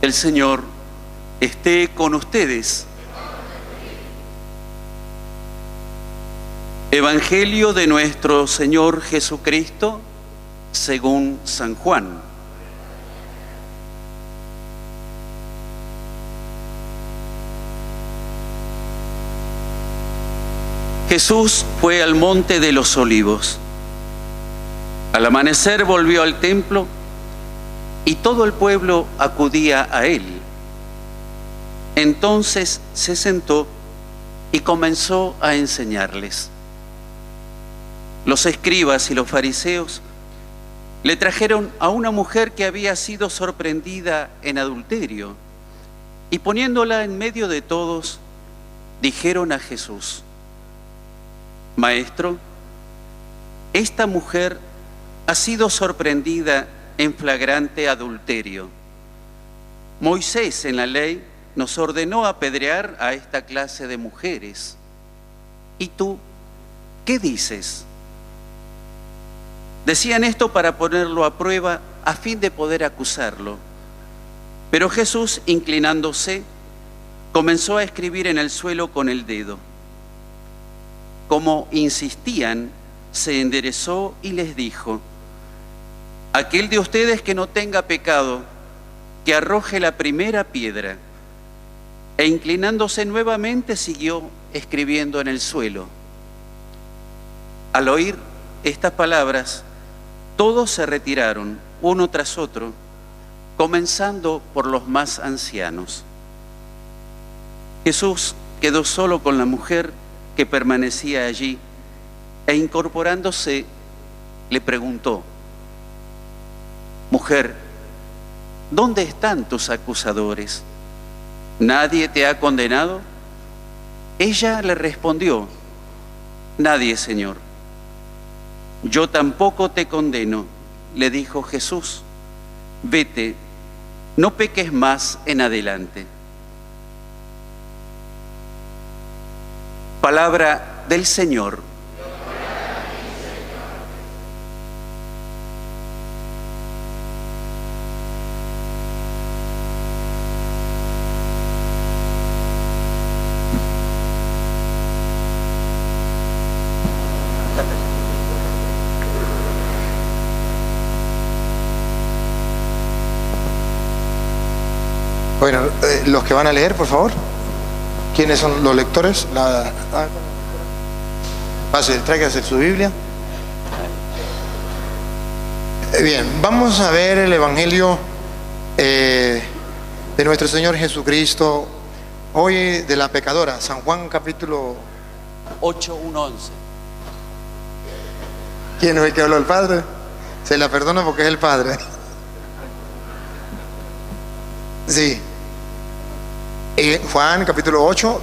El Señor esté con ustedes. Evangelio de nuestro Señor Jesucristo según San Juan. Jesús fue al monte de los Olivos. Al amanecer volvió al templo y todo el pueblo acudía a él. Entonces se sentó y comenzó a enseñarles. Los escribas y los fariseos le trajeron a una mujer que había sido sorprendida en adulterio y poniéndola en medio de todos, dijeron a Jesús: Maestro, esta mujer ha sido sorprendida en flagrante adulterio. Moisés en la ley nos ordenó apedrear a esta clase de mujeres. ¿Y tú qué dices? Decían esto para ponerlo a prueba a fin de poder acusarlo. Pero Jesús, inclinándose, comenzó a escribir en el suelo con el dedo. Como insistían, se enderezó y les dijo: aquel de ustedes que no tenga pecado, que arroje la primera piedra. E inclinándose nuevamente siguió escribiendo en el suelo. Al oír estas palabras, todos se retiraron, uno tras otro, comenzando por los más ancianos. Jesús quedó solo con la mujer que permanecía allí, e incorporándose, le preguntó: Mujer, ¿dónde están tus acusadores? ¿Nadie te ha condenado? Ella le respondió: Nadie, Señor. Yo tampoco te condeno, le dijo Jesús. Vete, no peques más en adelante. Palabra del Señor. Bueno, los que van a leer, por favor. ¿Quiénes son los lectores? Pase, tráigase su Biblia. Bien, vamos a ver el Evangelio de nuestro Señor Jesucristo, hoy de la pecadora, San Juan capítulo 8, 1, 11. ¿Quién es el que habló? ¿El Padre? Se la perdono porque es el Padre. Sí. Juan capítulo 8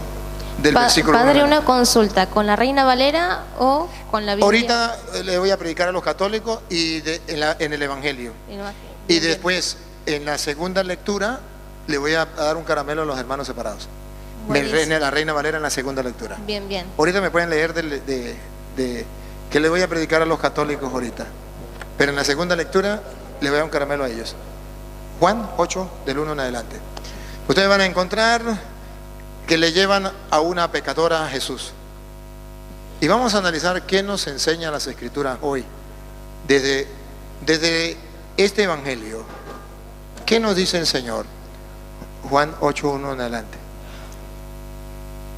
del versículo Padre, 1. una consulta, ¿con la Reina Valera o con la Biblia? Ahorita le voy a predicar a los católicos y en el Evangelio. Y después, en la segunda lectura, le voy a dar un caramelo a los hermanos separados. La Reina Valera en la segunda lectura. Bien, bien. Ahorita me pueden leer que le voy a predicar a los católicos ahorita. Pero en la segunda lectura le voy a dar un caramelo a ellos. Juan 8, del 1 en adelante. Ustedes van a encontrar que le llevan a una pecadora a Jesús. Y vamos a analizar qué nos enseñan las Escrituras hoy. Desde este Evangelio, ¿qué nos dice el Señor? Juan 8, 1 en adelante.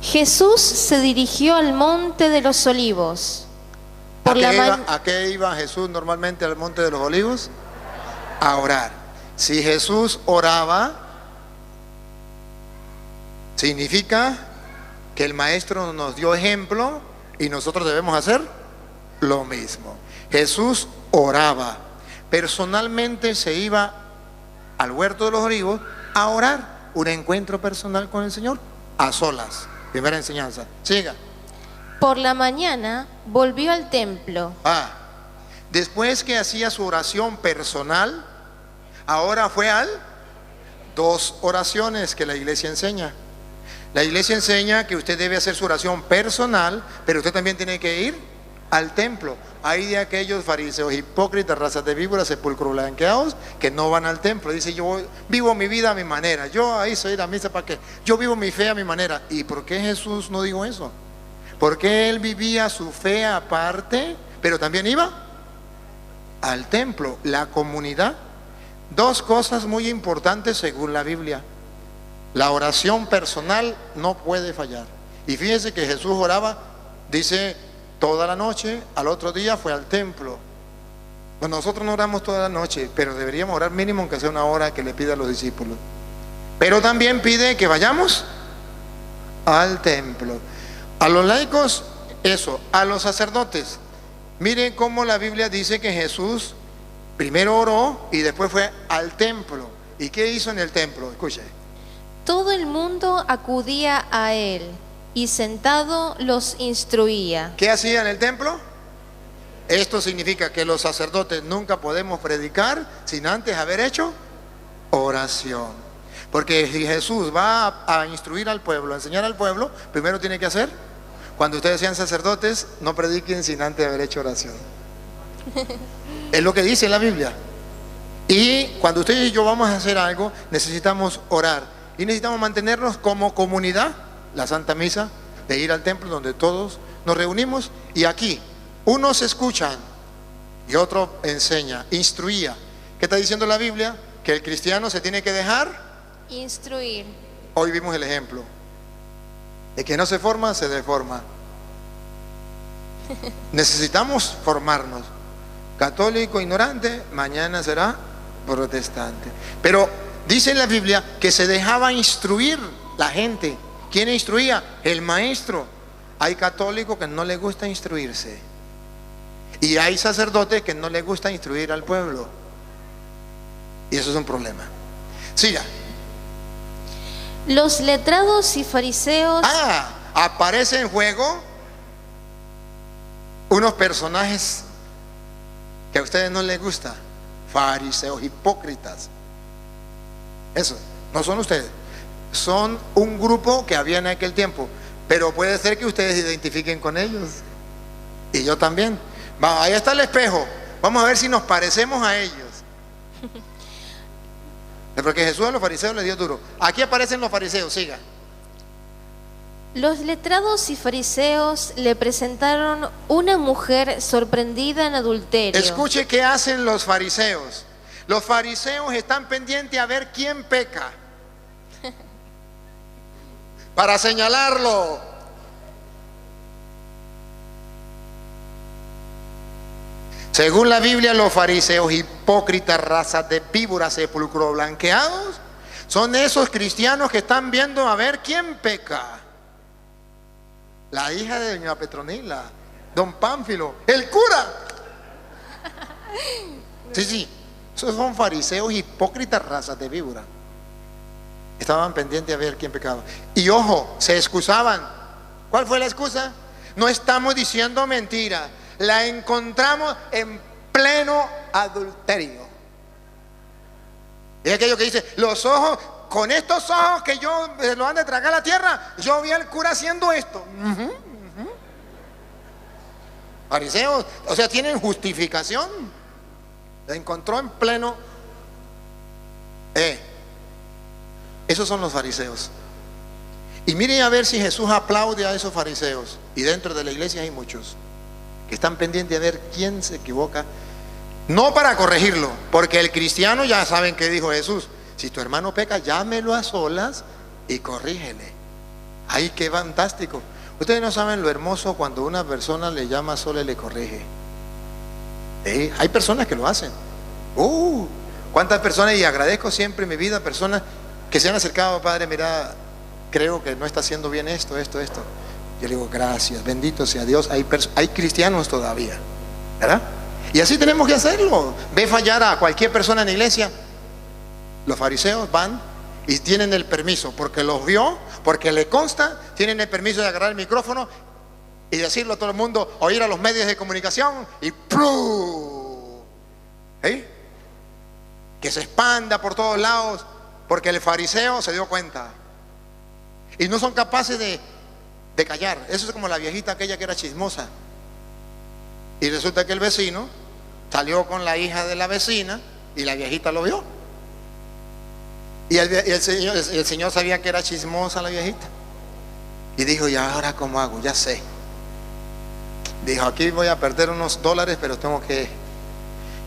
Jesús se dirigió al monte de los Olivos. ¿A qué iba Jesús normalmente al monte de los Olivos? A orar. Si Jesús oraba, significa que el Maestro nos dio ejemplo y nosotros debemos hacer lo mismo. Jesús oraba. Personalmente se iba al huerto de los Olivos a orar. Un encuentro personal con el Señor a solas. Primera enseñanza. Siga. Por la mañana volvió al templo. Después que hacía su oración personal, ahora fue al dos oraciones que la iglesia enseña. La iglesia enseña que usted debe hacer su oración personal, pero usted también tiene que ir al templo. Hay de aquellos fariseos hipócritas, razas de víboras, sepulcros blanqueados, que no van al templo. Dice, yo vivo mi vida a mi manera. Yo ahí soy la misa para qué. Yo vivo mi fe a mi manera. ¿Y por qué Jesús no dijo eso? Porque Él vivía su fe aparte, pero también iba al templo, la comunidad. Dos cosas muy importantes según la Biblia. La oración personal no puede fallar. Y fíjense que Jesús oraba, dice, toda la noche, al otro día fue al templo. Bueno, nosotros no oramos toda la noche, pero deberíamos orar mínimo aunque sea una hora que le pida a los discípulos. Pero también pide que vayamos al templo. A los laicos, eso. A los sacerdotes, miren cómo la Biblia dice que Jesús primero oró y después fue al templo. ¿Y qué hizo en el templo? Escuche. Todo el mundo acudía a él y sentado los instruía. ¿Qué hacía en el templo? Esto significa que los sacerdotes nunca podemos predicar sin antes haber hecho oración. Porque si Jesús va a instruir al pueblo, a enseñar al pueblo, primero tiene que hacer, cuando ustedes sean sacerdotes, no prediquen sin antes haber hecho oración. Es lo que dice la Biblia. Y cuando ustedes y yo vamos a hacer algo, necesitamos orar. Y necesitamos mantenernos como comunidad, la Santa Misa, de ir al templo donde todos nos reunimos. Y aquí, unos escuchan y otro enseña, instruía. ¿Qué está diciendo la Biblia? Que el cristiano se tiene que dejar instruir. Hoy vimos el ejemplo. De que no se forma, se deforma. Necesitamos formarnos. Católico ignorante, mañana será protestante. Pero dice en la Biblia que se dejaba instruir la gente. ¿Quién instruía? El maestro. Hay católicos que no les gusta instruirse. Y hay sacerdotes que no les gusta instruir al pueblo. Y eso es un problema. Siga. Los letrados y fariseos. Aparece en juego unos personajes que a ustedes no les gusta. Fariseos, hipócritas. Eso, no son ustedes. Son un grupo que había en aquel tiempo. Pero puede ser que ustedes se identifiquen con ellos. Y yo también. Ahí está el espejo. Vamos a ver si nos parecemos a ellos. Porque Jesús a los fariseos les dio duro. Aquí aparecen los fariseos, siga. Los letrados y fariseos le presentaron una mujer sorprendida en adulterio. Escuche qué hacen los fariseos. Los fariseos están pendientes a ver quién peca, para señalarlo. Según la Biblia, los fariseos hipócritas, razas de víboras, sepulcros blanqueados, son esos cristianos que están viendo a ver quién peca. La hija de doña Petronila, don Pánfilo, el cura. Sí, esos son fariseos hipócritas, razas de víbora. Estaban pendientes a ver quién pecaba. Y ojo, se excusaban. ¿Cuál fue la excusa? No estamos diciendo mentira. La encontramos en pleno adulterio. Es aquello que dice, los ojos, con estos ojos que yo lo han de tragar la tierra, yo vi al cura haciendo esto. Fariseos, o sea, tienen justificación. La encontró en pleno. Esos son los fariseos. Y miren a ver si Jesús aplaude a esos fariseos. Y dentro de la iglesia hay muchos que están pendientes a ver quién se equivoca. No para corregirlo, porque el cristiano, ya saben que dijo Jesús: si tu hermano peca, llámelo a solas y corrígele. Ay, qué fantástico. Ustedes no saben lo hermoso cuando una persona le llama a solas y le corrige. Hay personas que lo hacen. ¿Cuántas personas? Y agradezco siempre en mi vida personas que se han acercado: Padre, mira, creo que no está haciendo bien esto. Yo le digo, gracias, bendito sea Dios. Hay cristianos todavía, ¿verdad? Y así tenemos que hacerlo. Ve fallar a cualquier persona en la iglesia. Los fariseos van y tienen el permiso, porque los vio, porque le consta, tienen el permiso de agarrar el micrófono y decirlo a todo el mundo, o ir a los medios de comunicación y ¡plum! Que se expanda por todos lados, porque el fariseo se dio cuenta. Y no son capaces de callar. Eso es como la viejita aquella que era chismosa. Y resulta que el vecino salió con la hija de la vecina y la viejita lo vio. Y el señor sabía que era chismosa la viejita. Y dijo, ¿y ahora cómo hago? Ya sé. Dijo, aquí voy a perder unos dólares, pero tengo que...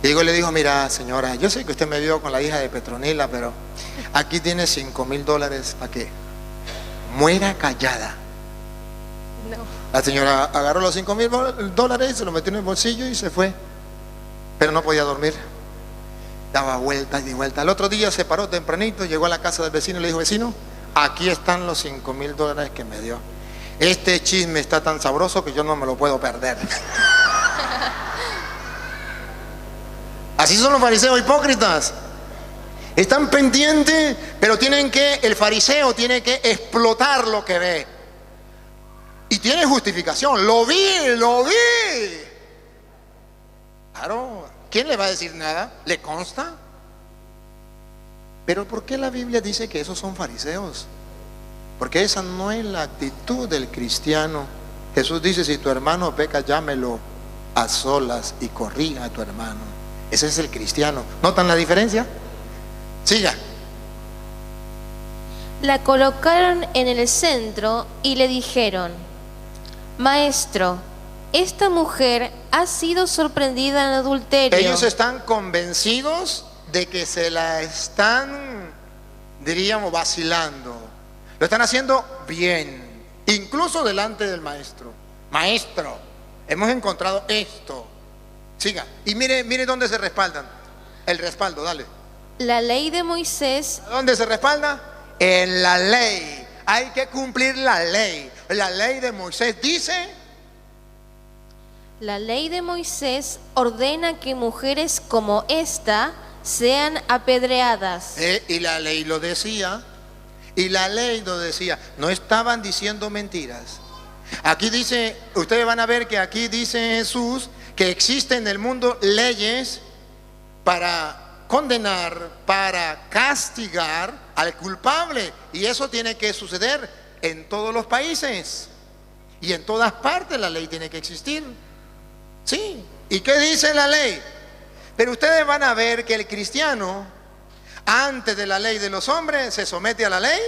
Y le dijo, mira señora, yo sé que usted me vio con la hija de Petronila, pero aquí tiene $5,000 para que muera callada. No. La señora agarró los $5,000, se lo metió en el bolsillo y se fue. Pero no podía dormir. Daba vueltas y vueltas. Al otro día se paró tempranito, llegó a la casa del vecino y le dijo, vecino, aquí están los $5,000 que me dio. Este chisme está tan sabroso que yo no me lo puedo perder. Así son los fariseos hipócritas. Están pendientes, pero el fariseo tiene que explotar lo que ve. Y tiene justificación. Lo vi. Claro, ¿quién le va a decir nada? ¿Le consta? Pero ¿por qué la Biblia dice que esos son fariseos? Porque esa no es la actitud del cristiano. Jesús dice, si tu hermano peca, llámelo a solas y corrija a tu hermano. Ese es el cristiano. ¿Notan la diferencia? Siga. La colocaron en el centro y le dijeron, Maestro, esta mujer ha sido sorprendida en adulterio. Ellos están convencidos de que se la están, diríamos, vacilando. Lo están haciendo bien, incluso delante del maestro. Maestro, hemos encontrado esto. Siga. Y mire dónde se respaldan. El respaldo, dale. La ley de Moisés. ¿Dónde se respalda? En la ley. Hay que cumplir la ley. La ley de Moisés dice. La ley de Moisés ordena que mujeres como esta sean apedreadas. Y la ley lo decía. Y la ley lo decía. No estaban diciendo mentiras. Aquí dice, ustedes van a ver que aquí dice Jesús que existen en el mundo leyes para condenar, para castigar al culpable. Y eso tiene que suceder en todos los países. Y en todas partes la ley tiene que existir. Sí. ¿Y qué dice la ley? Pero ustedes van a ver que el cristiano, antes de la ley de los hombres, se somete a la ley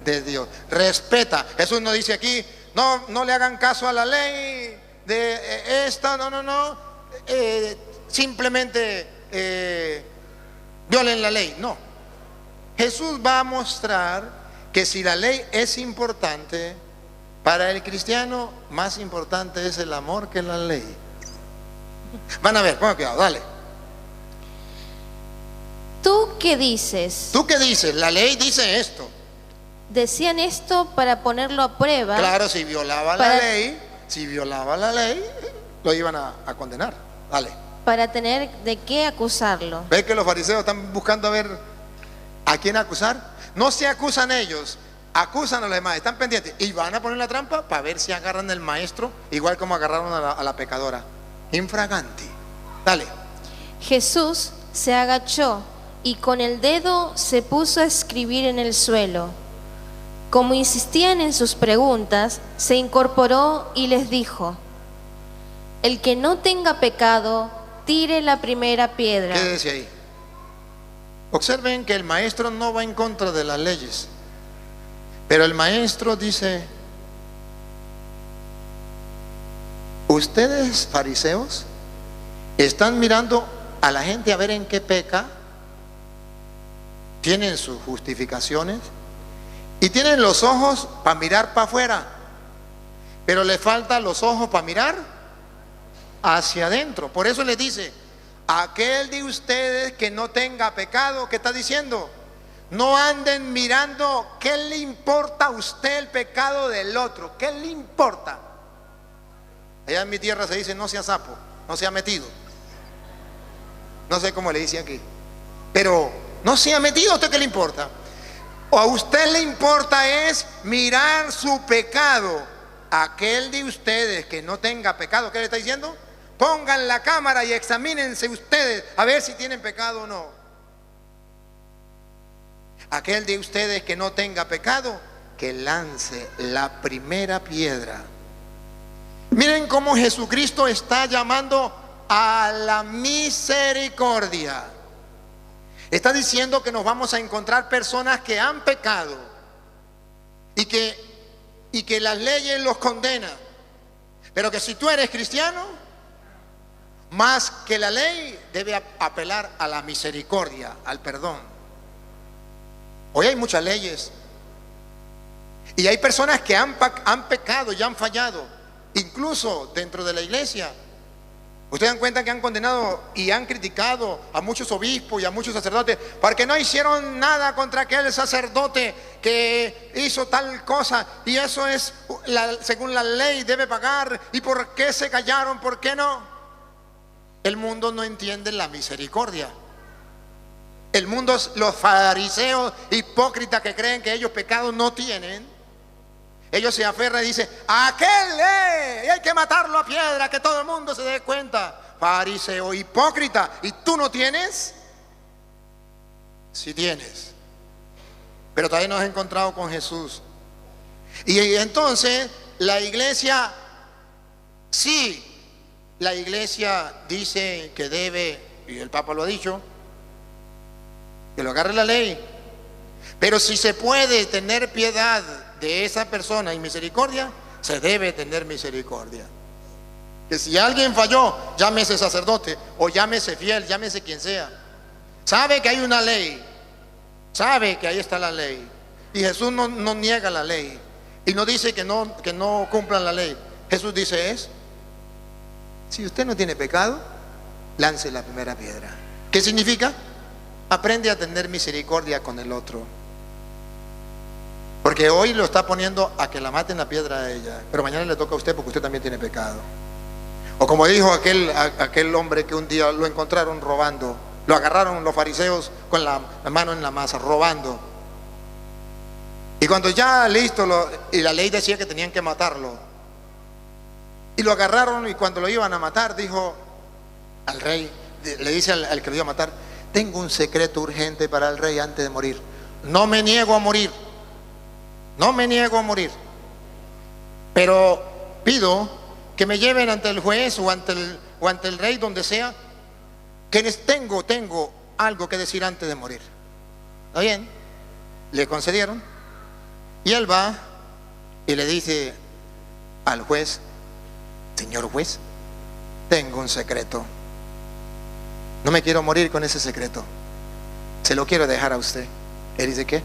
de Dios. Respeta. Jesús no dice aquí, no le hagan caso a la ley de esta, no. Simplemente violen la ley. No. Jesús va a mostrar que si la ley es importante, para el cristiano más importante es el amor que la ley. Van a ver, pongan cuidado, dale. ¿Tú qué dices? ¿Tú qué dices? La ley dice esto. Decían esto para ponerlo a prueba. Claro, si violaba la ley, lo iban a condenar. Dale. Para tener de qué acusarlo. ¿Ves que los fariseos están buscando a ver a quién acusar? No se acusan ellos, acusan a los demás, están pendientes y van a poner la trampa para ver si agarran al maestro, igual como agarraron a la pecadora. Infraganti. Dale. Jesús se agachó y con el dedo se puso a escribir en el suelo. Como insistían en sus preguntas, se incorporó y les dijo: El que no tenga pecado, tire la primera piedra. Quédese ahí. Observen que el maestro no va en contra de las leyes, pero el maestro dice: ustedes, fariseos, están mirando a la gente a ver en qué peca, tienen sus justificaciones y tienen los ojos para mirar para afuera, pero le faltan los ojos para mirar hacia adentro. Por eso les dice: aquel de ustedes que no tenga pecado, ¿qué está diciendo? No anden mirando qué le importa a usted el pecado del otro, qué le importa. Allá en mi tierra se dice: no sea sapo, no sea metido. No sé cómo le dice aquí, pero no sea metido. ¿A usted qué le importa? O a usted le importa es mirar su pecado. Aquel de ustedes que no tenga pecado, ¿qué le está diciendo? Pongan la cámara y examínense ustedes a ver si tienen pecado o no. Aquel de ustedes que no tenga pecado, que lance la primera piedra. Miren cómo Jesucristo está llamando a la misericordia. Está diciendo que nos vamos a encontrar personas que han pecado y que las leyes los condenan, pero que si tú eres cristiano, más que la ley, debe apelar a la misericordia, al perdón. Hoy hay muchas leyes y hay personas que han pecado y han fallado, incluso dentro de la iglesia. Ustedes dan cuenta que han condenado y han criticado a muchos obispos y a muchos sacerdotes porque no hicieron nada contra aquel sacerdote que hizo tal cosa, y eso es según la ley debe pagar. ¿Y por qué se callaron? ¿Por qué no? El mundo no entiende la misericordia. El mundo, los fariseos hipócritas que creen que ellos pecados no tienen, ellos se aferran y dicen: aquel hay que matarlo a piedra, que todo el mundo se dé cuenta. Fariseo hipócrita. ¿Y tú no tienes? Sí tienes, pero todavía no has encontrado con Jesús. Y entonces la iglesia, sí, la iglesia dice que debe, y el Papa lo ha dicho, que lo agarre la ley. Pero si se puede tener piedad de esa persona y misericordia, se debe tener misericordia. Que si alguien falló, llámese sacerdote o llámese fiel, llámese quien sea, sabe que hay una ley, sabe que ahí está la ley, y Jesús no niega la ley y no dice que no cumplan la ley. Jesús dice si usted no tiene pecado, lance la primera piedra. ¿Qué significa? Aprende a tener misericordia con el otro. Porque hoy lo está poniendo a que la maten la piedra a ella, pero mañana le toca a usted porque usted también tiene pecado. O como dijo aquel hombre que un día lo encontraron robando, lo agarraron los fariseos con la mano en la masa, robando. Y cuando ya listo, y la ley decía que tenían que matarlo, y lo agarraron, y cuando lo iban a matar, dijo al rey, le dice al que lo iba a matar: tengo un secreto urgente para el rey antes de morir. No me niego a morir. No me niego a morir, pero pido que me lleven ante el juez o ante el rey, donde sea, que tengo algo que decir antes de morir. ¿Está bien? Le concedieron, y él va y le dice al juez: señor juez, tengo un secreto. No me quiero morir con ese secreto, se lo quiero dejar a usted. Él dice: ¿qué?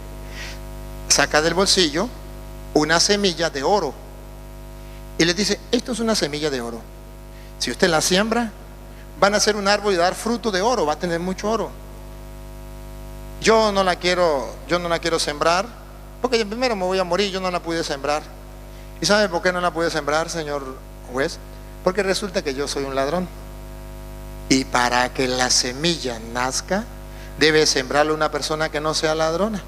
Saca del bolsillo una semilla de oro y le dice: esto es una semilla de oro. Si usted la siembra, van a ser un árbol y dar fruto de oro, va a tener mucho oro. Yo no la quiero sembrar, porque primero me voy a morir. Yo no la pude sembrar. ¿Y sabe por qué no la pude sembrar, señor juez? Porque resulta que yo soy un ladrón, y para que la semilla nazca, debe sembrarla una persona que no sea ladrona.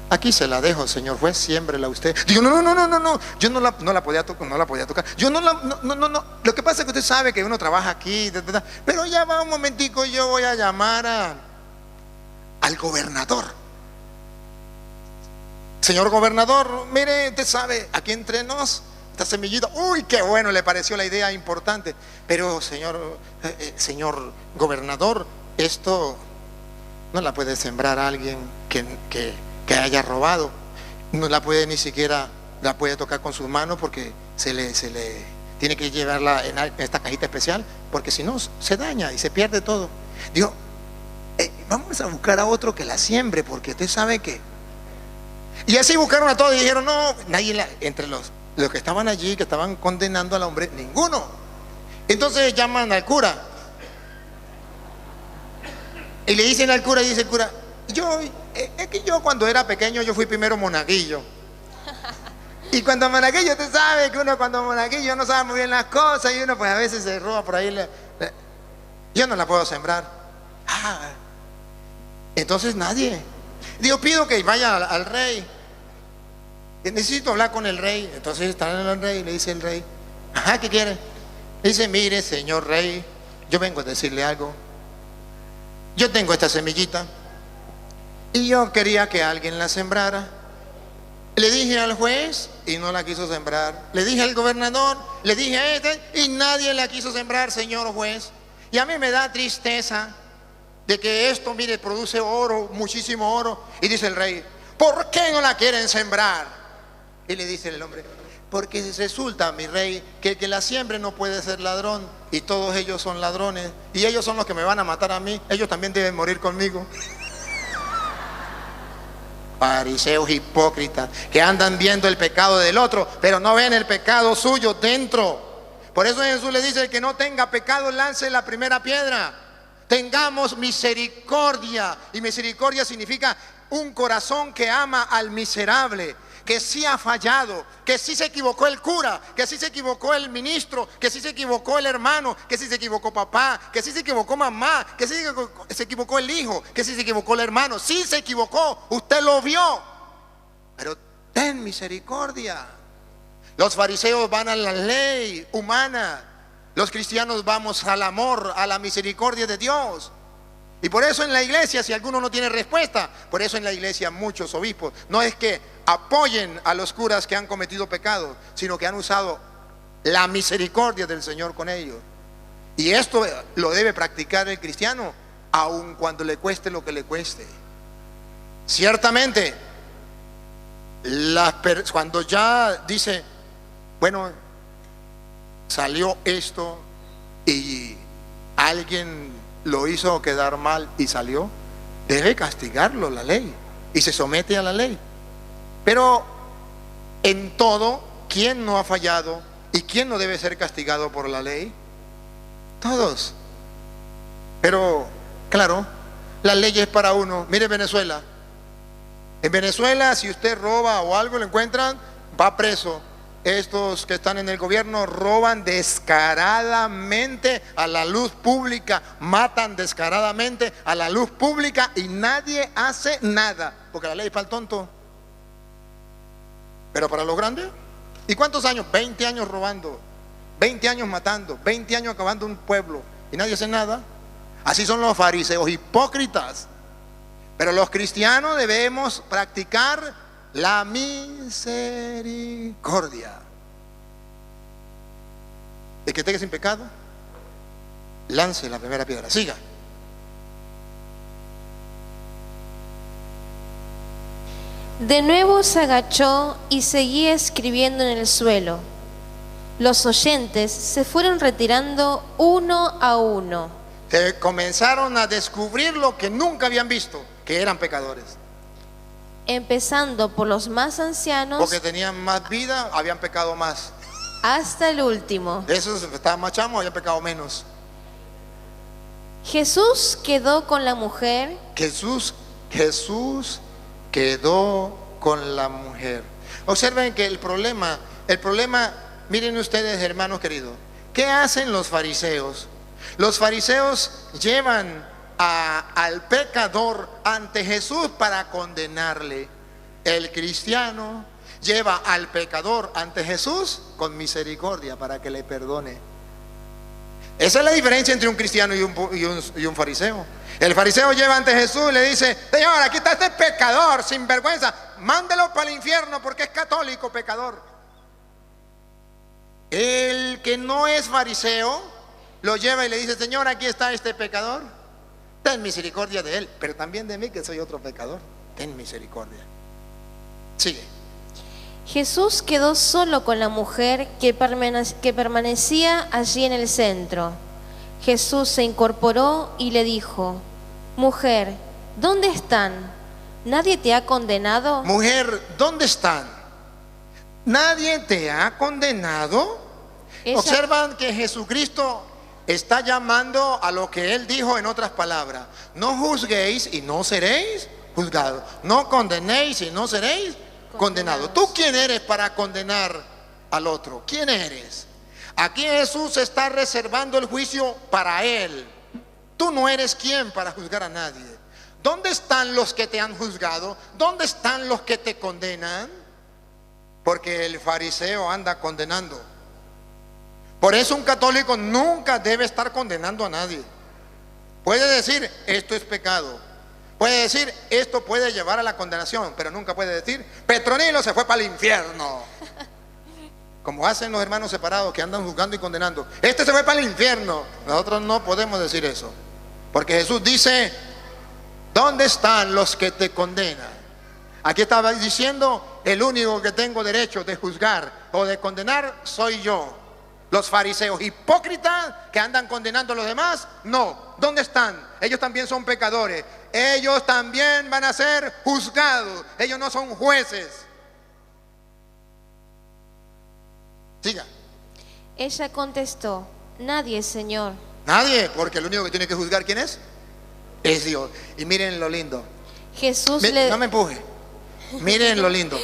Aquí se la dejo, señor juez, siémbrela usted. Digo: no, yo no la podía tocar. Yo no. Lo que pasa es que usted sabe que uno trabaja aquí, pero ya va un momentico, yo voy a llamar al gobernador. Señor gobernador, mire, usted sabe, aquí entre nos, esta semillita, uy, qué bueno, le pareció la idea importante. Pero señor gobernador, esto no la puede sembrar alguien que haya robado. No la puede, ni siquiera la puede tocar con sus manos, porque se le tiene que llevarla en esta cajita especial, porque si no se daña y se pierde todo. Digo: vamos a buscar a otro que la siembre, porque usted sabe que... Y así buscaron a todos y dijeron: no, nadie entre los que estaban allí, que estaban condenando al hombre, ninguno. Entonces llaman al cura y le dicen al cura, y dice el cura: es que yo cuando era pequeño, yo fui primero monaguillo. Y cuando monaguillo, usted sabe que uno cuando monaguillo no sabe muy bien las cosas, y uno pues a veces se roba por ahí. Yo no la puedo sembrar. Entonces nadie. Digo: pido que vaya al rey, que necesito hablar con el rey. Entonces está en el rey y le dice el rey: ajá, ¿qué quiere? Le dice: mire, señor rey, yo vengo a decirle algo. Yo tengo esta semillita y yo quería que alguien la sembrara, Le dije al juez y no la quiso sembrar. Le dije al gobernador, le dije a este y nadie la quiso sembrar, señor juez. Y a mí me da tristeza de que esto, mire, produce oro, muchísimo oro. Y dice el rey, ¿por qué no la quieren sembrar? Y le dice el hombre, porque resulta, mi rey, que el que la siembre no puede ser ladrón. Y todos ellos son ladrones. Y ellos son los que me van a matar a mí. Ellos también deben morir conmigo. Fariseos hipócritas que andan viendo el pecado del otro, pero no ven el pecado suyo dentro. Por eso Jesús le dice: el que no tenga pecado lance la primera piedra. Tengamos misericordia. Y misericordia significa un corazón que ama al miserable, que sí ha fallado, que sí se equivocó el cura, que sí se equivocó el ministro, que sí se equivocó el hermano, que sí se equivocó papá, que sí se equivocó mamá, que sí se equivocó el hijo, que sí se equivocó el hermano. Sí se equivocó, usted lo vio, pero ten misericordia. Los fariseos van a la ley humana, los cristianos vamos al amor, a la misericordia de Dios. Y por eso en la iglesia, si alguno no tiene respuesta, por eso en la iglesia muchos obispos no es que apoyen a los curas que han cometido pecados, sino que han usado la misericordia del Señor con ellos. Y esto lo debe practicar el cristiano, aun cuando le cueste lo que le cueste. Ciertamente, cuando ya dice, bueno, salió esto y alguien lo hizo quedar mal y salió, debe castigarlo la ley y se somete a la ley. Pero en todo, ¿quién no ha fallado y quién no debe ser castigado por la ley? Todos. Pero claro, la ley es para uno. Mire Venezuela. En Venezuela, si usted roba o algo, lo encuentran, va preso. Estos que están en el gobierno roban descaradamente a la luz pública, matan descaradamente a la luz pública y nadie hace nada, porque la ley es para el tonto. Pero para los grandes, ¿y cuántos años? 20 años robando, 20 años matando, 20 años acabando un pueblo y nadie hace nada. Así son los fariseos hipócritas. Pero los cristianos debemos practicar la misericordia. El que esté sin pecado, lance la primera piedra. Siga. De nuevo se agachó y seguía escribiendo en el suelo. Los oyentes se fueron retirando uno a uno. Comenzaron a descubrir lo que nunca habían visto, que eran pecadores. Empezando por los más ancianos, porque tenían más vida, habían pecado más. Hasta el último. Esos estaban más chamos, habían pecado menos. Jesús quedó con la mujer. Jesús quedó con la mujer. Observen que el problema, miren ustedes, hermanos queridos, ¿qué hacen los fariseos? Los fariseos llevan al pecador ante Jesús para condenarle. El cristiano lleva al pecador ante Jesús con misericordia para que le perdone. Esa es la diferencia entre un cristiano y un fariseo. El fariseo lleva ante Jesús y le dice: Señor, aquí está este pecador sin vergüenza, mándelo para el infierno porque es católico, pecador. El que no es fariseo lo lleva y le dice: Señor, aquí está este pecador, ten misericordia de él, pero también de mí, que soy otro pecador, ten misericordia. Sigue. Jesús quedó solo con la mujer que permanecía allí en el centro. Jesús se incorporó y le dijo: Mujer, ¿dónde están? ¿Nadie te ha condenado? Mujer, ¿dónde están? ¿Nadie te ha condenado? Observan que Jesucristo está llamando a lo que Él dijo en otras palabras: no juzguéis y no seréis juzgados, no condenéis y no seréis condenados. ¿Tú quién eres para condenar al otro? ¿Quién eres? Aquí Jesús está reservando el juicio para Él. Tú no eres quien para juzgar a nadie. ¿Dónde están los que te han juzgado? ¿Dónde están los que te condenan? Porque el fariseo anda condenando. Por eso un católico nunca debe estar condenando a nadie. Puede decir: esto es pecado. Puede decir, esto puede llevar a la condenación, pero nunca puede decir, Petronilo se fue para el infierno. Como hacen los hermanos separados que andan juzgando y condenando. Este se fue para el infierno. Nosotros no podemos decir eso. Porque Jesús dice, ¿dónde están los que te condenan? Aquí estaba diciendo, el único que tengo derecho de juzgar o de condenar soy yo. Los fariseos hipócritas que andan condenando a los demás, no. ¿Dónde están? Ellos también son pecadores. Ellos también van a ser juzgados. Ellos no son jueces. Siga. Ella contestó, nadie, Señor. Nadie, porque el único que tiene que juzgar, ¿quién es? Es Dios. Y miren lo lindo. Jesús No me empuje. Miren lo lindo.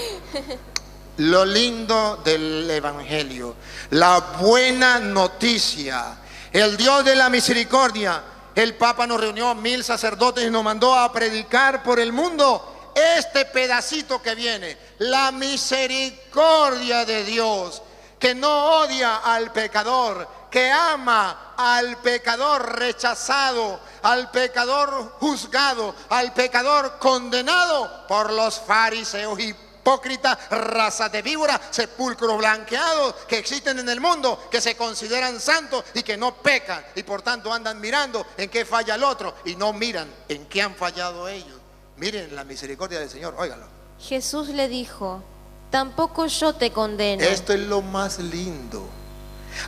Lo lindo del Evangelio. La buena noticia. El Dios de la misericordia. El Papa nos reunió 1000 sacerdotes y nos mandó a predicar por el mundo este pedacito que viene. La misericordia de Dios, que no odia al pecador, que ama al pecador rechazado, al pecador juzgado, al pecador condenado por los fariseos hipócritas, raza de víbora, sepulcros blanqueados que existen en el mundo, que se consideran santos y que no pecan, y por tanto andan mirando en qué falla el otro y no miran en qué han fallado ellos. Miren la misericordia del Señor, óigalo. Jesús le dijo, tampoco yo te condeno. Esto es lo más lindo.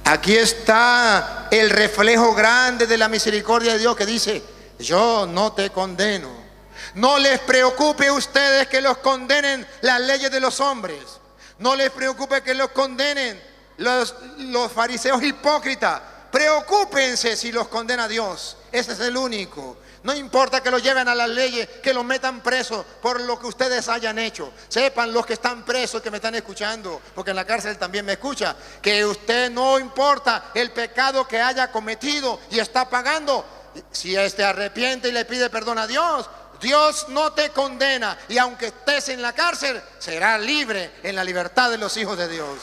Aquí está el reflejo grande de la misericordia de Dios que dice, yo no te condeno. No les preocupe a ustedes que los condenen las leyes de los hombres. No les preocupe que los condenen los fariseos hipócritas. Preocúpense si los condena Dios. Ese es el único. No importa que lo lleven a las leyes, que los metan presos por lo que ustedes hayan hecho. Sepan los que están presos, que me están escuchando, porque en la cárcel también me escucha, que usted no importa el pecado que haya cometido y está pagando. Si este arrepiente y le pide perdón a Dios, Dios no te condena. Y aunque estés en la cárcel, será libre en la libertad de los hijos de Dios.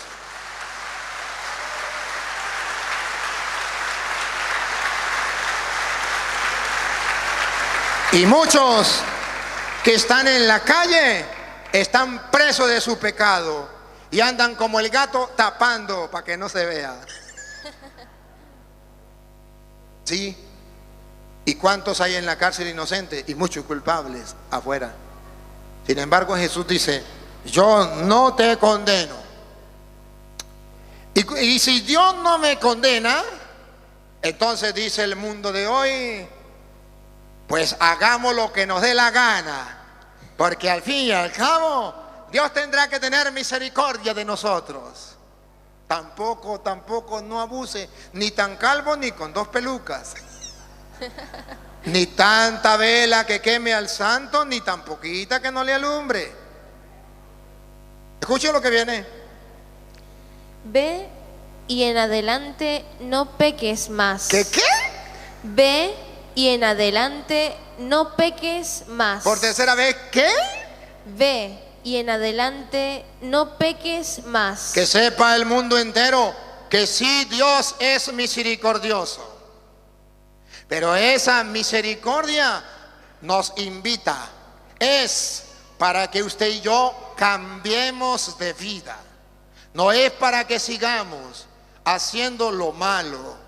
Y muchos que están en la calle están presos de su pecado y andan como el gato tapando para que no se vea. Sí. ¿Y cuántos hay en la cárcel inocentes? Y muchos culpables afuera. Sin embargo, Jesús dice, yo no te condeno. Y si Dios no me condena, entonces dice el mundo de hoy, pues hagamos lo que nos dé la gana, porque al fin y al cabo Dios tendrá que tener misericordia de nosotros. Tampoco no abuse, ni tan calvo ni con 2 pelucas, ni tanta vela que queme al santo, ni tan poquita que no le alumbre. Escuchen lo que viene. Ve y en adelante no peques más. ¿Qué? Ve y en adelante no peques más. Por tercera vez, ¿qué? Ve y en adelante no peques más. Que sepa el mundo entero que sí, Dios es misericordioso. Pero esa misericordia nos invita, es para que usted y yo cambiemos de vida. No es para que sigamos haciendo lo malo.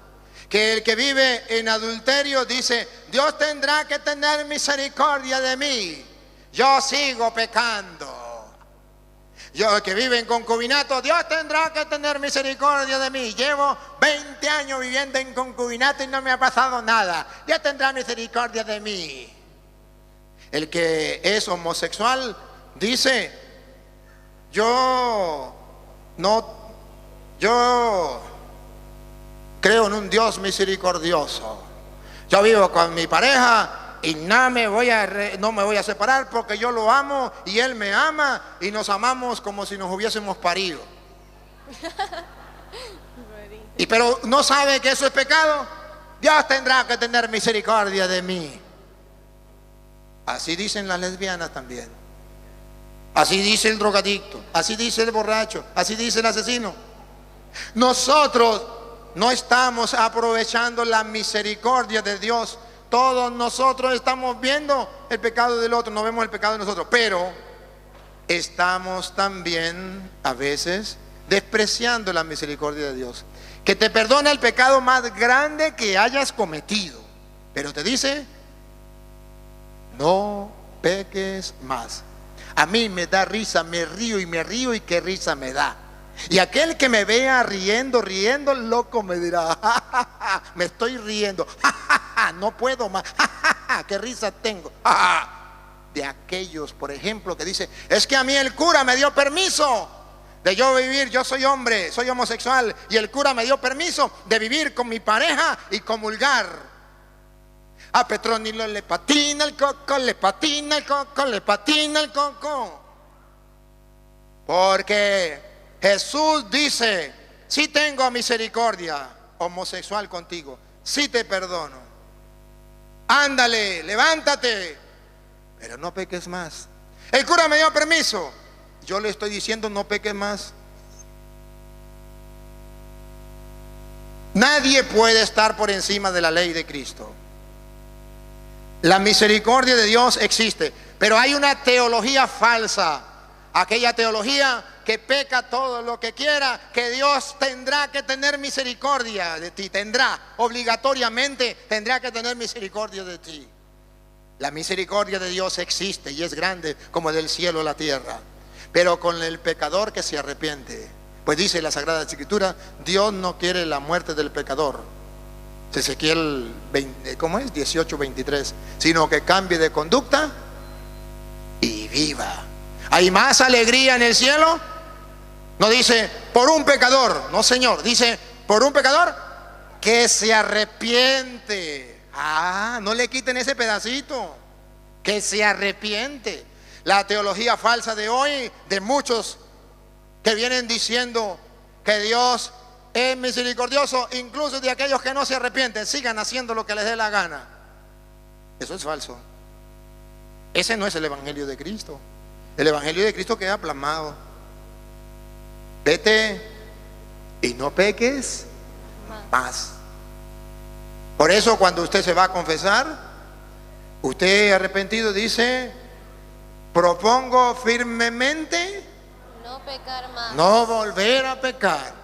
Que el que vive en adulterio dice, Dios tendrá que tener misericordia de mí, yo sigo pecando. Yo que vive en concubinato, Dios tendrá que tener misericordia de mí, llevo 20 años viviendo en concubinato y no me ha pasado nada, Dios tendrá misericordia de mí. El que es homosexual dice, yo creo en un Dios misericordioso. Yo vivo con mi pareja y no me voy a separar porque yo lo amo y él me ama y nos amamos como si nos hubiésemos parido. Pero no sabe que eso es pecado. Dios tendrá que tener misericordia de mí. Así dicen las lesbianas también. Así dice el drogadicto. Así dice el borracho. Así dice el asesino. Nosotros no estamos aprovechando la misericordia de Dios Todos nosotros estamos viendo el pecado del otro, no vemos el pecado de nosotros, pero estamos también a veces despreciando la misericordia de Dios, que te perdona el pecado más grande que hayas cometido, pero te dice, no peques más. A mí me da risa, me río y qué risa me da. Y aquel que me vea riendo, loco me dirá, ja, ja, ja, me estoy riendo, ja, ja, ja, no puedo más, ja, ja, ja, qué risa tengo. Ja, ja. De aquellos, por ejemplo, que dice, es que a mí el cura me dio permiso de yo vivir, yo soy hombre, soy homosexual, y el cura me dio permiso de vivir con mi pareja y comulgar. A Petronilo le patina el coco, le patina el coco, le patina el coco. Porque Jesús dice, sí tengo misericordia homosexual contigo, sí te perdono. Ándale, levántate, pero no peques más. El cura me dio permiso, yo le estoy diciendo no peques más. Nadie puede estar por encima de la ley de Cristo. La misericordia de Dios existe, pero hay una teología falsa, aquella teología que peca todo lo que quiera, que Dios tendrá que tener misericordia de ti, obligatoriamente tendrá que tener misericordia de ti. La misericordia de Dios existe y es grande como del cielo a la tierra, pero con el pecador que se arrepiente, pues dice la Sagrada Escritura, Dios no quiere la muerte del pecador. Ezequiel 18:23, sino que cambie de conducta y viva. ¿Hay más alegría en el cielo? No dice por un pecador, no señor, dice por un pecador que se arrepiente. No le quiten ese pedacito, que se arrepiente. La teología falsa de hoy, de muchos que vienen diciendo que Dios es misericordioso, incluso de aquellos que no se arrepienten, sigan haciendo lo que les dé la gana. Eso es falso. Ese no es el evangelio de Cristo. El evangelio de Cristo queda plasmado. Vete y no peques más. Por eso cuando usted se va a confesar, usted arrepentido dice, propongo firmemente no pecar más, no volver a pecar.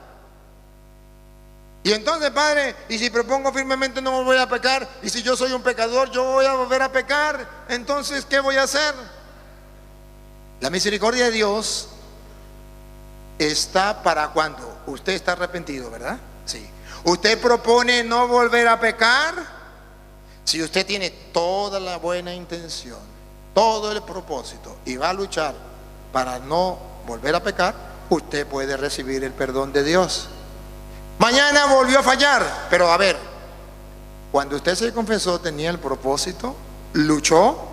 Y entonces, Padre, y si propongo firmemente no volver a pecar, y si yo soy un pecador, yo voy a volver a pecar, entonces, ¿qué voy a hacer? La misericordia de Dios está para cuando usted está arrepentido, ¿verdad? Sí. Usted propone no volver a pecar. Si usted tiene toda la buena intención, todo el propósito y va a luchar para no volver a pecar, usted puede recibir el perdón de Dios. Mañana volvió a fallar, pero a ver, cuando usted se confesó tenía el propósito, luchó.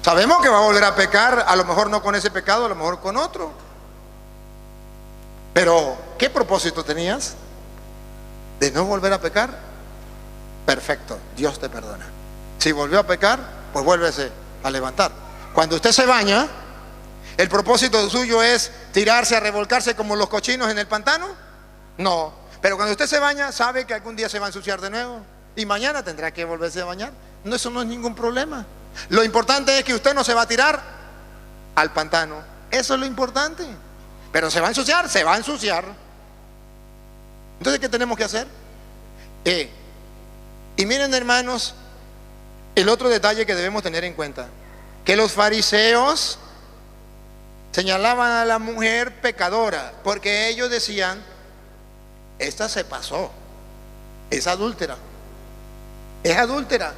Sabemos que va a volver a pecar, a lo mejor no con ese pecado, a lo mejor con otro. Pero, ¿qué propósito tenías? ¿De no volver a pecar? Perfecto, Dios te perdona. Si volvió a pecar, pues vuélvese a levantar. Cuando usted se baña, ¿el propósito suyo es tirarse a revolcarse como los cochinos en el pantano? No, pero cuando usted se baña, sabe que algún día se va a ensuciar de nuevo y mañana tendrá que volverse a bañar. No, eso no es ningún problema. Lo importante es que usted no se va a tirar al pantano. Eso es lo importante. Pero se va a ensuciar, se va a ensuciar. Entonces, ¿qué tenemos que hacer? Y miren, hermanos, el otro detalle que debemos tener en cuenta, que los fariseos señalaban a la mujer pecadora, porque ellos decían, esta se pasó, es adúltera, es adúltera.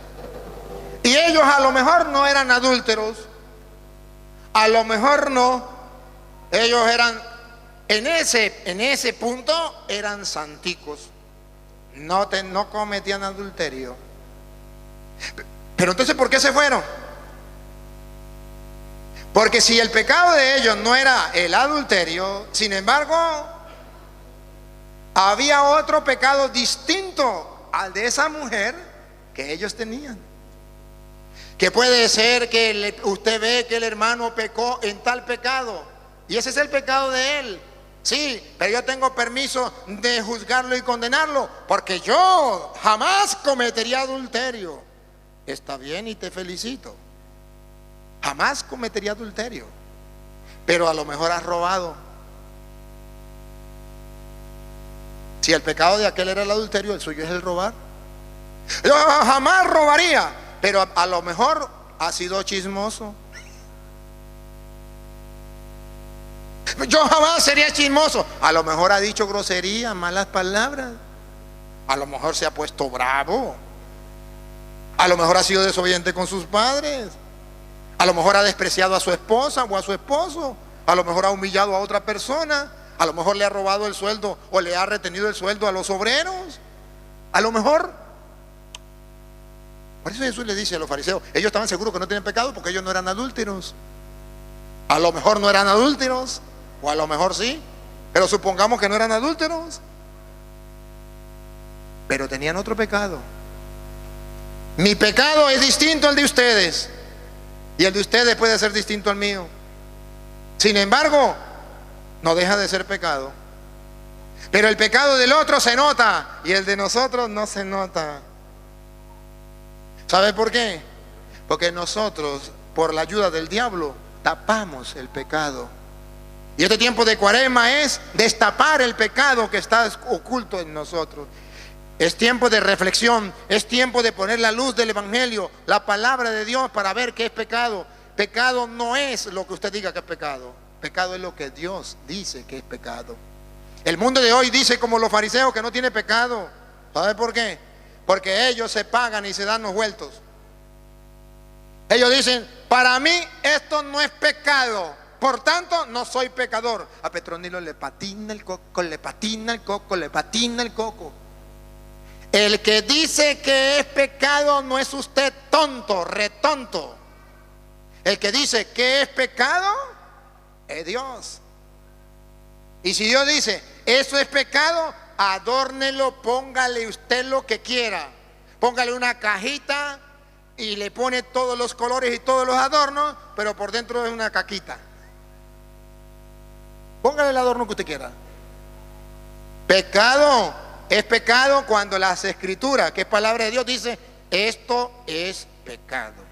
Y ellos a lo mejor no eran adúlteros, a lo mejor no, ellos eran, en ese punto eran santicos, no cometían adulterio. Pero entonces, ¿por qué se fueron? Porque si el pecado de ellos no era el adulterio, sin embargo, había otro pecado distinto al de esa mujer que ellos tenían. Que puede ser que usted ve que el hermano pecó en tal pecado y ese es el pecado de él. Sí, pero yo tengo permiso de juzgarlo y condenarlo porque yo jamás cometería adulterio. está bien y te felicito. Jamás cometería adulterio, pero a lo mejor has robado. Si el pecado de aquel era el adulterio, el suyo es el robar. Yo jamás robaría, pero a lo mejor ha sido chismoso. Yo jamás sería chismoso. A lo mejor ha dicho grosería, malas palabras. A lo mejor se ha puesto bravo. A lo mejor ha sido desobediente con sus padres. A lo mejor ha despreciado a su esposa o a su esposo. A lo mejor ha humillado a otra persona. A lo mejor le ha robado el sueldo o le ha retenido el sueldo a los obreros. A lo mejor. Por eso Jesús le dice a los fariseos, ellos estaban seguros que no tenían pecado porque ellos no eran adúlteros. A lo mejor no eran adúlteros, o a lo mejor sí, pero supongamos que no eran adúlteros, pero tenían otro pecado. Mi pecado es distinto al de ustedes, y el de ustedes puede ser distinto al mío. Sin embargo, no deja de ser pecado. Pero el pecado del otro se nota y el de nosotros no se nota. ¿Sabe por qué? Porque nosotros, por la ayuda del diablo, tapamos el pecado. Y este tiempo de Cuaresma es destapar el pecado que está oculto en nosotros. Es tiempo de reflexión, es tiempo de poner la luz del Evangelio, la palabra de Dios para ver qué es pecado. Pecado no es lo que usted diga que es pecado. Pecado es lo que Dios dice que es pecado. El mundo de hoy dice como los fariseos que no tiene pecado. ¿Sabe por qué? Porque ellos se pagan y se dan los vueltos. Ellos dicen, para mí esto no es pecado, por tanto no soy pecador. A Petronilo le patina el coco, le patina el coco, le patina el coco. El que dice que es pecado no es usted tonto, retonto. El que dice que es pecado es Dios. Y si Dios dice, eso es pecado, adórnelo, póngale usted lo que quiera. Póngale una cajita y le pone todos los colores y todos los adornos, pero por dentro es una caquita. Póngale el adorno que usted quiera. Pecado es pecado cuando las escrituras, que es palabra de Dios, dice, esto es pecado.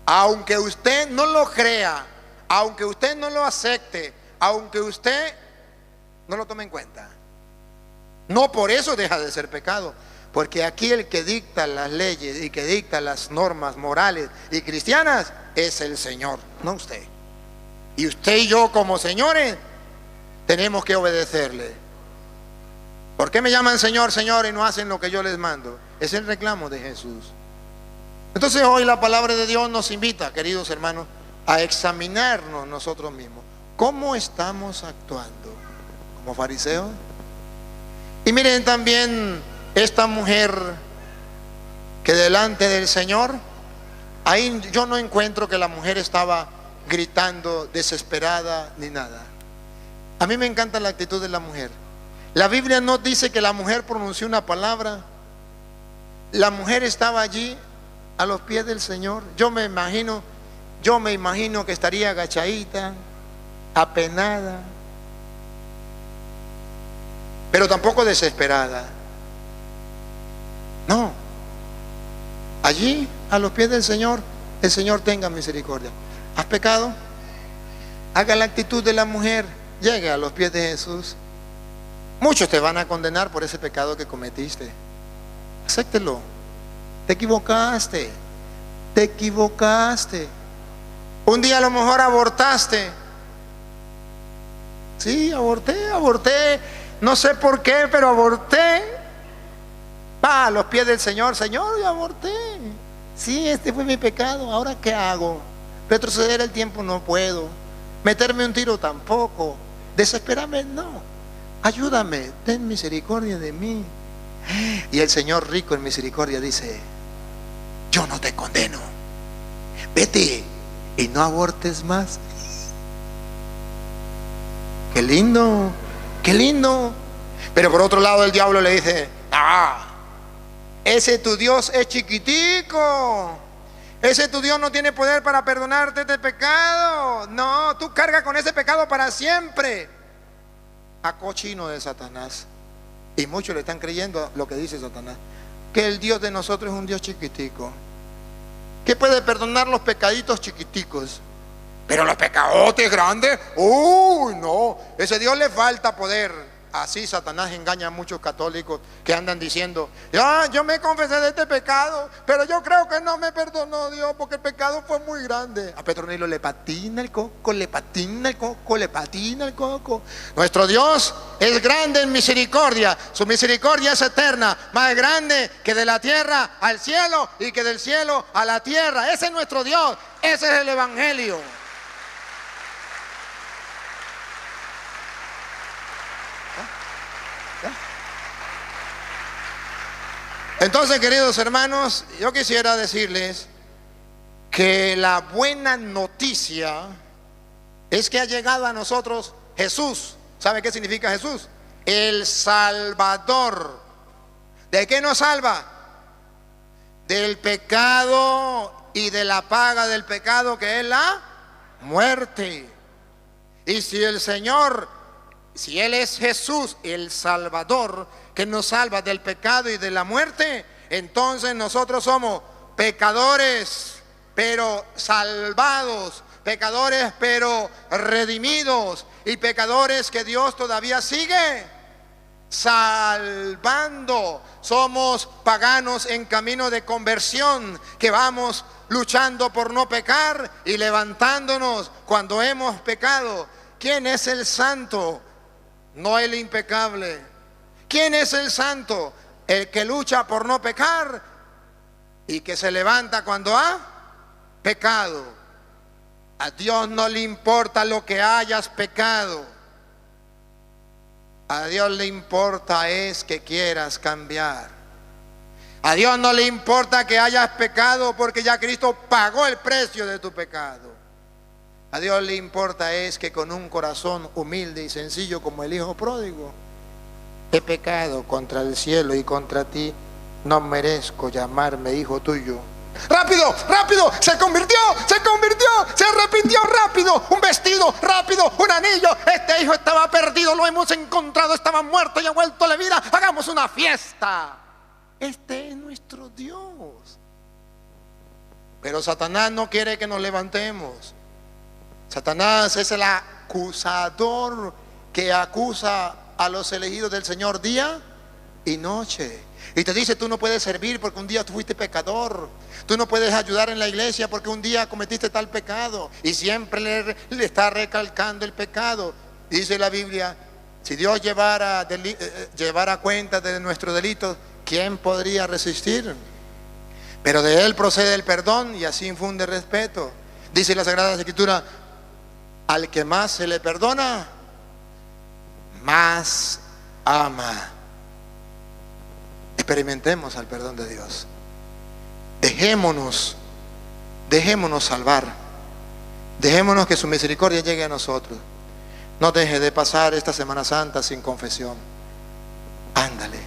Aunque usted no lo crea, aunque usted no lo acepte, aunque usted no lo tome en cuenta, no por eso deja de ser pecado. Porque aquí el que dicta las leyes y que dicta las normas morales y cristianas es el Señor, no usted. Y usted y yo como señores tenemos que obedecerle. ¿Por qué me llaman Señor, Señor y no hacen lo que yo les mando? Es el reclamo de Jesús. Entonces hoy la palabra de Dios nos invita, queridos hermanos, a examinarnos nosotros mismos. ¿Cómo estamos actuando? ¿Como fariseos? Y miren también esta mujer que delante del Señor, ahí yo no encuentro que la mujer estaba gritando desesperada ni nada. A mí me encanta la actitud de la mujer. La Biblia no dice que la mujer pronunció una palabra. La mujer estaba allí a los pies del Señor. Yo me imagino que estaría agachadita, apenada, pero tampoco desesperada. No, allí a los pies del Señor, el Señor tenga misericordia. ¿Has pecado? Haga la actitud de la mujer, llegue a los pies de Jesús. Muchos te van a condenar por ese pecado que cometiste. Acéptelo. Te equivocaste. Te equivocaste. Un día a lo mejor abortaste. Sí, aborté. No sé por qué, pero aborté. Va a los pies del Señor. Señor, yo aborté. Sí, este fue mi pecado. ¿Ahora qué hago? Retroceder el tiempo no puedo. Meterme un tiro tampoco. Desesperarme no. Ayúdame, ten misericordia de mí. Y el Señor rico en misericordia dice, yo no te condeno. Vete y no abortes más. Qué lindo, qué lindo. Pero por otro lado el diablo le dice, ese tu Dios es chiquitico. Ese tu Dios no tiene poder para perdonarte este pecado. No, tú cargas con ese pecado para siempre. A cochino de Satanás. Y muchos le están creyendo lo que dice Satanás. que el Dios de nosotros es un Dios chiquitico, que puede perdonar los pecaditos chiquiticos, pero los pecadotes grandes, uy, no, ese Dios le falta poder. Así Satanás engaña a muchos católicos que andan diciendo: yo me confesé de este pecado, pero yo creo que no me perdonó Dios porque el pecado fue muy grande. A Petronilo le patina el coco, le patina el coco, le patina el coco. Nuestro Dios es grande en misericordia, su misericordia es eterna, más grande que de la tierra al cielo y que del cielo a la tierra. Ese es nuestro Dios, ese es el Evangelio. Entonces, queridos hermanos, yo quisiera decirles que la buena noticia es que ha llegado a nosotros Jesús. ¿Sabe qué significa Jesús? El Salvador. ¿De qué nos salva? Del pecado y de la paga del pecado, que es la muerte. Y si el Señor, si Él es Jesús, el Salvador, que nos salva del pecado y de la muerte, entonces nosotros somos pecadores pero salvados, pecadores pero redimidos, y pecadores que Dios todavía sigue salvando. Somos paganos en camino de conversión, que vamos luchando por no pecar y levantándonos cuando hemos pecado. ¿Quién es el santo? No el impecable. ¿Quién es el santo? El que lucha por no pecar y que se levanta cuando ha pecado. A Dios no le importa lo que hayas pecado. A Dios le importa es que quieras cambiar. A Dios no le importa que hayas pecado, porque ya Cristo pagó el precio de tu pecado. A Dios le importa es que con un corazón humilde y sencillo como el hijo pródigo: he pecado contra el cielo y contra ti, no merezco llamarme hijo tuyo. Rápido, rápido, se convirtió, se arrepintió rápido, un vestido rápido, un anillo. Este hijo estaba perdido, lo hemos encontrado, estaba muerto y ha vuelto a la vida. Hagamos una fiesta. Este es nuestro Dios. Pero Satanás no quiere que nos levantemos. Satanás es el acusador que acusa a los elegidos del Señor día y noche, y te dice: tú no puedes servir porque un día tú fuiste pecador, tú no puedes ayudar en la iglesia porque un día cometiste tal pecado, y siempre le está recalcando el pecado. Dice la Biblia: si Dios llevara cuenta de nuestros delitos, ¿quién podría resistir? Pero de Él procede el perdón y así infunde respeto. Dice la Sagrada Escritura: al que más se le perdona, más ama. Experimentemos al perdón de Dios. Dejémonos salvar. Dejémonos que su misericordia llegue a nosotros. No deje de pasar esta Semana Santa sin confesión. Ándale.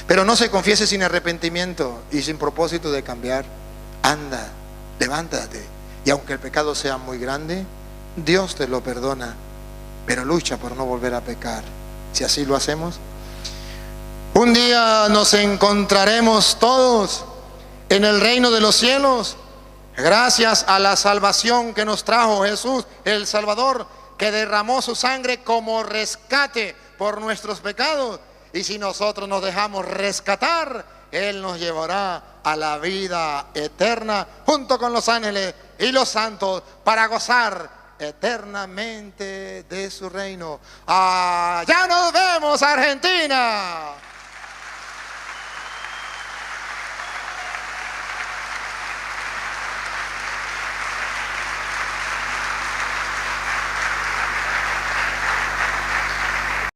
Pero no se confiese sin arrepentimiento y sin propósito de cambiar. Anda, levántate. Y aunque el pecado sea muy grande, Dios te lo perdona. Pero lucha por no volver a pecar. Si así lo hacemos, un día nos encontraremos todos en el reino de los cielos, gracias a la salvación que nos trajo Jesús, el Salvador, que derramó su sangre como rescate por nuestros pecados. Y si nosotros nos dejamos rescatar, Él nos llevará a la vida eterna junto con los ángeles y los santos, para gozar eternamente de su reino. ¡Ya nos vemos, Argentina!